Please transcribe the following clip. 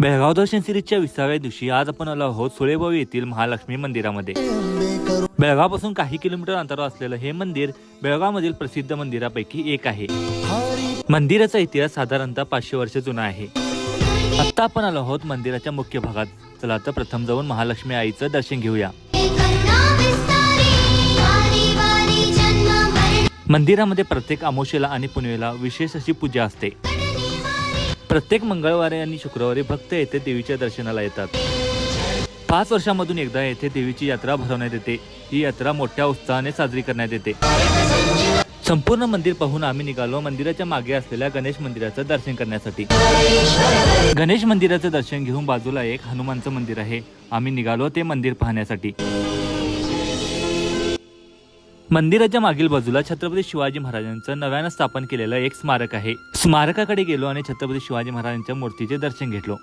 बेळगाव दर्शन सिरीजच्या 20व्या दिवशी आज आपण आलो आहोत सुळेभाऊ येथील महालक्ष्मी मंदिरामध्ये। बेळगावपासून काही किलोमीटर अंतरावर असलेलं हे मंदिर बेळगावमधील प्रसिद्ध मंदिरापैकी एक आहे। मंदिराचा इतिहास साधारणतः 500 वर्ष जुना आहे। आता आपण आलो आहोत मंदिराच्या मुख्य भागात। चला तर प्रथम जाऊन महालक्ष्मी आईचं दर्शन घेऊया। मंदिरामध्ये प्रत्येक अमावस्येला आणि पुनवेला विशेष अशी पूजा असते। प्रत्येक मंगळवारी आणि शुक्रवारी भक्त येथे देवीच्या दर्शनाला येतात। 5 वर्षांमधून एकदा येथे देवीची यात्रा भरवण्यात येते। ही यात्रा मोठ्या उत्साहाने साजरी करण्यात येते। संपूर्ण मंदिर पाहून आम्ही निघालो मंदिराच्या मागे असलेल्या गणेश मंदिराचं दर्शन करण्यासाठी। गणेश मंदिराचं दर्शन घेऊन बाजूला एक हनुमानचं मंदिर आहे। आम्ही निघालो ते मंदिर पाहण्यासाठी। मंदिराच्या मागील बाजूला छत्रपती शिवाजी महाराजांचं नव्यानं स्थापन केलेलं एक स्मारक आहे। स्मारकाकडे गेलो आणि छत्रपती शिवाजी महाराजांच्या मूर्तीचे दर्शन घेतलो।